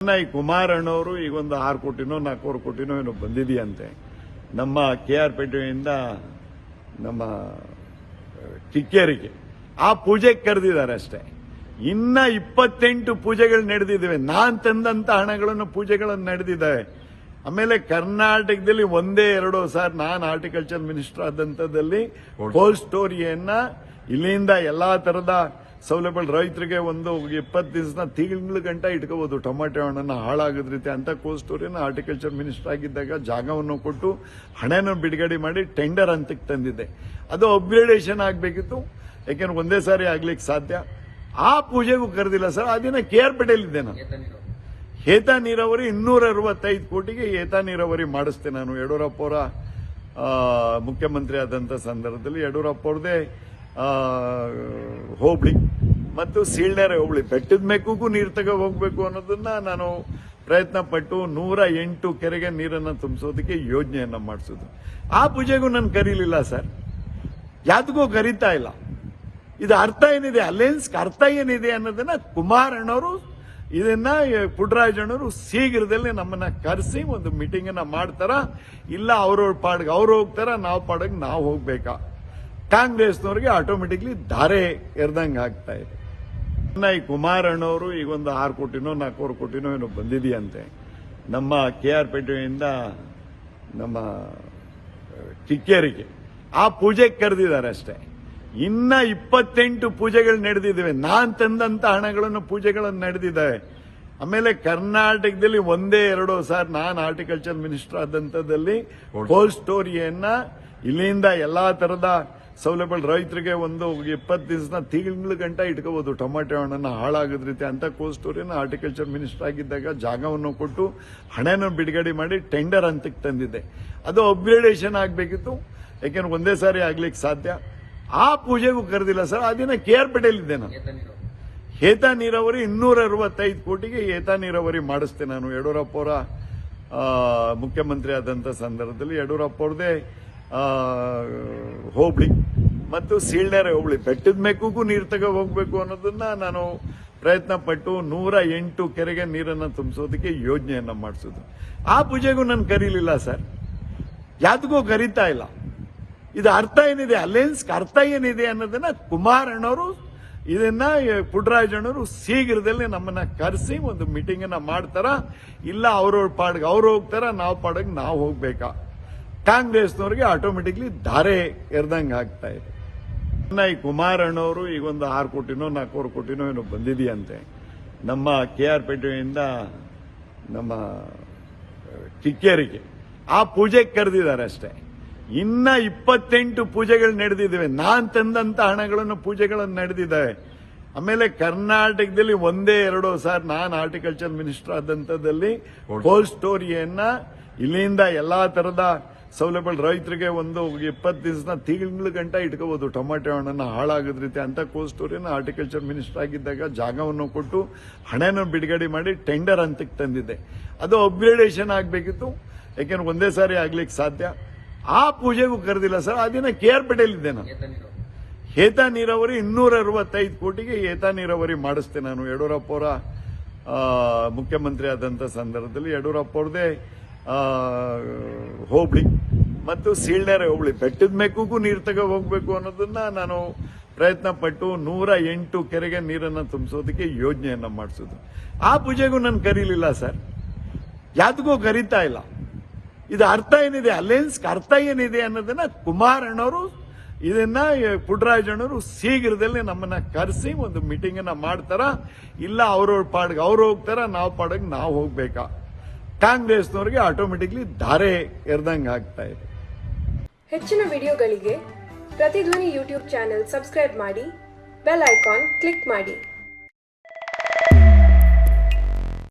ಕುಮಾರಣ್ಣವರು ಈಗ ಒಂದು 6 ಕೋಟಿನೋ 4 ಕೋಟಿನೋ ಏನೋ ಬಂದಿದೆಯಂತೆ. ನಮ್ಮ KR ಪೇಟೆಯಿಂದ ನಮ್ಮ ಕಿಕ್ಕೇರಿಗೆ ಆ ಪೂಜೆಗೆ ಕರೆದಿದ್ದಾರೆ ಅಷ್ಟೇ. ಇನ್ನ 28 ಪೂಜೆಗಳು ನಡೆದಿದ್ದಾವೆ. ನಾನ್ ತಂದಂತ ಹಣಗಳನ್ನು ಪೂಜೆಗಳನ್ನು ನಡೆದಿದ್ದಾವೆ. ಆಮೇಲೆ ಕರ್ನಾಟಕದಲ್ಲಿ ಒಂದೇ 2 ಸಾರಿ ನಾನು ಹಾರ್ಟಿಕಲ್ಚರ್ ಮಿನಿಸ್ಟರ್ ಆದಂತದಲ್ಲಿ ಕೋಲ್ಡ್ ಸ್ಟೋರಿಯನ್ನ ಇಲ್ಲಿಂದ ಎಲ್ಲಾ ತರದ ಸೌಲಭ್ಯ ರೈತರಿಗೆ ಒಂದು 20 ದಿವಸ ತಿಂಗಳು ಗಂಟ ಇಟ್ಕೋಬಹುದು. ಟೊಮೆಟೊ ಹಣ್ಣನ್ನು ಹಾಳಾಗದ ರೀತಿ ಅಂತ ಕೋಲ್ಡ್ ಸ್ಟೋರಿಯನ್ನ ಹಾರ್ಟಿಕಲ್ಚರ್ ಮಿನಿಸ್ಟರ್ ಆಗಿದ್ದಾಗ ಜಾಗವನ್ನು ಕೊಟ್ಟು ಹಣವನ್ನು ಬಿಡುಗಡೆ ಮಾಡಿ ಟೆಂಡರ್ ಹಂತಕ್ಕೆ ತಂದಿದ್ದೆ. ಅದು ಅಪ್ಗ್ರೇಡೇಷನ್ ಆಗಬೇಕಿತ್ತು, ಯಾಕೆಂದ್ರೆ ಒಂದೇ ಸಾರಿ ಆಗ್ಲಿಕ್ಕೆ ಸಾಧ್ಯ. ಆ ಪೂಜೆಗೂ ಕರೆದಿಲ್ಲ ಸರ್. ಅದಿನ KR ಪೇಟೆಯಲ್ಲಿದ್ದೆ ನಾನು. ಹೇತಾ ನೀರಾವರಿ 265 ಕೋಟಿಗೆ ಹೇತಾ ನೀರಾವರಿ ಮಾಡಿಸ್ತೆ ನಾನು. ಯಡಿಯೂರಪ್ಪ ಅವರ ಮುಖ್ಯಮಂತ್ರಿ ಆದಂತ ಸಂದರ್ಭದಲ್ಲಿ ಯಡಿಯೂರಪ್ಪ ಅವ್ರದೇ ಹೋಬಳಿ ಮತ್ತು ಸೀಳ್ನೆರೆ ಹೋಬಳಿ ಬೆಟ್ಟದ ಮೇಕೂಗೂ ನೀರು ತಗೋ ಹೋಗ್ಬೇಕು ಅನ್ನೋದನ್ನ ನಾನು ಪ್ರಯತ್ನ ಪಟ್ಟು 108 ಕೆರೆಗೆ ನೀರನ್ನು ತುಂಬಿಸೋದಕ್ಕೆ ಯೋಜನೆಯನ್ನ ಮಾಡಿಸೋದು. ಆ ಪೂಜೆಗೂ ನಾನು ಕರೀಲಿಲ್ಲ ಸರ್, ಯಾವ್ದಕ್ಕೂ ಕರೀತಾ ಇಲ್ಲ. ಇದು ಅರ್ಥ ಏನಿದೆ, ಅಲಯನ್ಸ್ ಅರ್ಥ ಏನಿದೆ ಅನ್ನೋದನ್ನ ಕುಮಾರಣ್ಣವರು ಇದನ್ನ ಪುಟ್ಟರಾಜಣ್ಣವರು ಶೀಘ್ರದಲ್ಲಿ ನಮ್ಮನ್ನ ಕರೆಸಿ ಒಂದು ಮೀಟಿಂಗ್ ಅನ್ನ ಮಾಡ್ತಾರ. ಇಲ್ಲ ಅವ್ರವ್ರ ಪಾಡ್ಗೆ ಅವ್ರು ಹೋಗ್ತಾರ, ನಾವು ಪಾಡಿಗೆ ನಾವು ಹೋಗ್ಬೇಕಾ. ಕಾಂಗ್ರೆಸ್ನವ್ರಿಗೆ ಆಟೋಮೆಟಿಕ್ಲಿ ಧಾರೆ ಎರ್ದಂಗೆ ಆಗ್ತಾ ಇದೆ. ಈ ಕುಮಾರಣ್ಣವರು ಈಗ ಒಂದು 6 ಕೋಟಿನೋ 4 ಕೋಟಿನೋ ಏನೋ ಬಂದಿದೆಯಂತೆ. ನಮ್ಮ KR ಪೇಟೆಯಿಂದ ನಮ್ಮ ಕಿಕ್ಕೇರಿಗೆ ಆ ಪೂಜೆಗೆ ಕರೆದಿದ್ದಾರೆ ಅಷ್ಟೇ. ಇನ್ನ 28 ಪೂಜೆಗಳು ನಡೆದಿದ್ದಾವೆ. ನಾನ್ ತಂದಂತ ಹಣಗಳನ್ನು ಪೂಜೆಗಳನ್ನು ನಡೆದಿದ್ದಾವೆ. ಆಮೇಲೆ ಕರ್ನಾಟಕದಲ್ಲಿ ಒಂದೇ 2 ಸಾರಿ ನಾನು ಹಾರ್ಟಿಕಲ್ಚರ್ ಮಿನಿಸ್ಟರ್ ಆದಂತದಲ್ಲಿ ಕೋಲ್ಡ್ ಸ್ಟೋರಿಯನ್ನ ಇಲ್ಲಿಂದ ಎಲ್ಲಾ ತರದ ಸೌಲಭ್ಯ ರೈತರಿಗೆ ಒಂದು 20 ದಿವಸ ತಿಂಗಳು ಗಂಟ ಇಟ್ಕೋಬಹುದು. ಟೊಮೆಟೊ ಹಣ್ಣನ್ನು ಹಾಳಾಗದ ರೀತಿ ಅಂತ ಕೋಲ್ಡ್ ಸ್ಟೋರಿಯನ್ನ ಹಾರ್ಟಿಕಲ್ಚರ್ ಮಿನಿಸ್ಟರ್ ಆಗಿದ್ದಾಗ ಜಾಗವನ್ನು ಕೊಟ್ಟು ಹಣವನ್ನು ಬಿಡುಗಡೆ ಮಾಡಿ ಟೆಂಡರ್ ಹಂತಕ್ಕೆ ತಂದಿದ್ದೆ. ಅದು ಅಪ್ಗ್ರೇಡೇಷನ್ ಆಗಬೇಕಿತ್ತು, ಯಾಕೆಂದ್ರೆ ಒಂದೇ ಸಾರಿ ಆಗ್ಲಿಕ್ಕೆ ಸಾಧ್ಯ. ಆ ಪೂಜೆಗೂ ಕರೆದಿಲ್ಲ ಸರ್. ಅದಿನ KR ಪೇಟೆಯಲ್ಲಿದ್ದೆ ನಾನು. ಹೇತಾ ನೀರಾವರಿ 265 ಕೋಟಿಗೆ ಹೇತಾ ನೀರಾವರಿ ಮಾಡಿಸ್ತೆ ನಾನು. ಯಡಿಯೂರಪ್ಪ ಅವರ ಮುಖ್ಯಮಂತ್ರಿ ಆದಂತ ಸಂದರ್ಭದಲ್ಲಿ ಯಡಿಯೂರಪ್ಪ ಅವ್ರದೇ ಹೋಬಳಿ ಮತ್ತು ಸೀಳ್ನೆರೆ ಹೋಬಳಿ ಬೆಟ್ಟದ ಮೇಕೂಗೂ ನೀರು ತಗೋ ಹೋಗ್ಬೇಕು ಅನ್ನೋದನ್ನ ನಾನು ಪ್ರಯತ್ನ ಪಟ್ಟು 108 ಕೆರೆಗೆ ನೀರನ್ನು ತುಂಬಿಸೋದಕ್ಕೆ ಯೋಜನೆಯನ್ನ ಮಾಡಿಸೋದು. ಆ ಪೂಜೆಗೂ ನಾನು ಕರೀಲಿಲ್ಲ ಸರ್, ಯಾವ್ದಕ್ಕೂ ಕರೀತಾ ಇಲ್ಲ. ಇದು ಅರ್ಥ ಏನಿದೆ, ಅಲಯನ್ಸ್ ಅರ್ಥ ಏನಿದೆ ಅನ್ನೋದನ್ನ ಕುಮಾರಣ್ಣವರು ಇದನ್ನ ಪುಟ್ಟರಾಜಣ್ಣವರು ಶೀಘ್ರದಲ್ಲಿ ನಮ್ಮನ್ನ ಕರೆಸಿ ಒಂದು ಮೀಟಿಂಗ್ ಅನ್ನ ಮಾಡ್ತಾರ. ಇಲ್ಲ ಅವ್ರವ್ರ ಪಾಡ್ಗೆ ಅವ್ರು ಹೋಗ್ತಾರ, ನಾವು ಪಾಡಿಗೆ ನಾವು ಹೋಗ್ಬೇಕಾ. ಕಾಂಗ್ರೆಸ್ನವ್ರಿಗೆ ಆಟೋಮೆಟಿಕ್ಲಿ ಧಾರೆ ಎರ್ದಂಗೆ ಆಗ್ತಾ ಇದೆ. ಈ ಕುಮಾರಣ್ಣವರು ಈಗ ಒಂದು 6 ಕೋಟಿನೋ 4 ಕೋಟಿನೋ ಏನೋ ಬಂದಿದೆಯಂತೆ. ನಮ್ಮ KR ಪೇಟೆಯಿಂದ ನಮ್ಮ ಕಿಕ್ಕೇರಿಗೆ ಆ ಪೂಜೆಗೆ ಕರೆದಿದ್ದಾರೆ ಅಷ್ಟೇ. ಇನ್ನ 28 ಪೂಜೆಗಳು ನಡೆದಿದ್ದಾವೆ. ನಾನ್ ತಂದಂತ ಹಣಗಳನ್ನು ಪೂಜೆಗಳನ್ನು ನಡೆದಿದ್ದಾವೆ. ಆಮೇಲೆ ಕರ್ನಾಟಕದಲ್ಲಿ ಒಂದೇ 2 ಸಾರಿ ನಾನು ಹಾರ್ಟಿಕಲ್ಚರ್ ಮಿನಿಸ್ಟರ್ ಆದಂತದಲ್ಲಿ ಕೋಲ್ಡ್ ಸ್ಟೋರಿಯನ್ನ ಇಲ್ಲಿಂದ ಎಲ್ಲಾ ತರದ ಸೌಲಭ್ಯ ರೈತರಿಗೆ ಒಂದು 20 ದಿವಸ ತಿಂಗಳು ಗಂಟ ಇಟ್ಕೋಬಹುದು. ಟೊಮೆಟೊ ಹಣ್ಣನ್ನು ಹಾಳಾಗದ ರೀತಿ ಅಂತ ಕೋಲ್ಡ್ ಸ್ಟೋರಿಯನ್ನ ಹಾರ್ಟಿಕಲ್ಚರ್ ಮಿನಿಸ್ಟರ್ ಆಗಿದ್ದಾಗ ಜಾಗವನ್ನು ಕೊಟ್ಟು ಹಣವನ್ನು ಬಿಡುಗಡೆ ಮಾಡಿ ಟೆಂಡರ್ ಹಂತಕ್ಕೆ ತಂದಿದ್ದೆ. ಅದು ಅಪ್ಗ್ರೇಡೇಷನ್ ಆಗಬೇಕಿತ್ತು, ಯಾಕೆಂದ್ರೆ ಒಂದೇ ಸಾರಿ ಆಗ್ಲಿಕ್ಕೆ ಸಾಧ್ಯ. ಆ ಪೂಜೆಗೂ ಕರೆದಿಲ್ಲ ಸರ್. ಅದಿನ KR ಪೇಟೆಯಲ್ಲಿದ್ದೆ ನಾನು. ಹೇತಾ ನೀರಾವರಿ 265 ಕೋಟಿಗೆ ಹೇತಾ ನೀರಾವರಿ ಮಾಡಿಸ್ತೆ ನಾನು. ಯಡಿಯೂರಪ್ಪ ಅವರ ಮುಖ್ಯಮಂತ್ರಿ ಆದಂತ ಸಂದರ್ಭದಲ್ಲಿ ಯಡಿಯೂರಪ್ಪ ಅವ್ರದೇ ಹೋಬಳಿ ಮತ್ತು ಸೀಳ್ನೆರೆ ಹೋಬಳಿ ಬೆಟ್ಟದ ಮೇಕೂಗೂ ನೀರು ತಗೋ ಹೋಗ್ಬೇಕು ಅನ್ನೋದನ್ನ ನಾನು ಪ್ರಯತ್ನ ಪಟ್ಟು 108 ಕೆರೆಗೆ ನೀರನ್ನು ತುಂಬಿಸೋದಕ್ಕೆ ಯೋಜನೆಯನ್ನ ಮಾಡಿಸೋದು. ಆ ಪೂಜೆಗೂ ನಾನು ಕರೀಲಿಲ್ಲ ಸರ್, ಯಾವ್ದಕ್ಕೂ ಕರೀತಾ ಇಲ್ಲ. ಇದು ಅರ್ಥ ಏನಿದೆ, ಅಲಯನ್ಸ್ ಅರ್ಥ ಏನಿದೆ ಅನ್ನೋದನ್ನ ಕುಮಾರಣ್ಣವರು ಇದನ್ನ ಪುಟ್ಟರಾಜಣ್ಣವರು ಶೀಘ್ರದಲ್ಲಿ ನಮ್ಮನ್ನ ಕರೆಸಿ ಒಂದು ಮೀಟಿಂಗ್ ಅನ್ನ ಮಾಡ್ತಾರ. ಇಲ್ಲ ಅವ್ರವ್ರ ಪಾಡ್ಗೆ ಅವ್ರು ಹೋಗ್ತಾರ, ನಾವು ಪಾಡಿಗೆ ನಾವು ಹೋಗ್ಬೇಕಾ. ಕಾಂಗ್ರೆಸ್ನವ್ರಿಗೆ ಆಟೋಮೆಟಿಕ್ಲಿ ಧಾರೆ ಎರ್ದಂಗೆ ಆಗ್ತಾ ಇದೆ. ಹೆಚ್ಚಿನ ವಿಡಿಯೋಗಳಿಗೆ ಪ್ರತಿಧ್ವನಿ YouTube ಚಾನೆಲ್ ಸಬ್ಸ್ಕ್ರೈಬ್ ಮಾಡಿ, ಬೆಲ್ ಐಕಾನ್ ಕ್ಲಿಕ್ ಮಾಡಿ.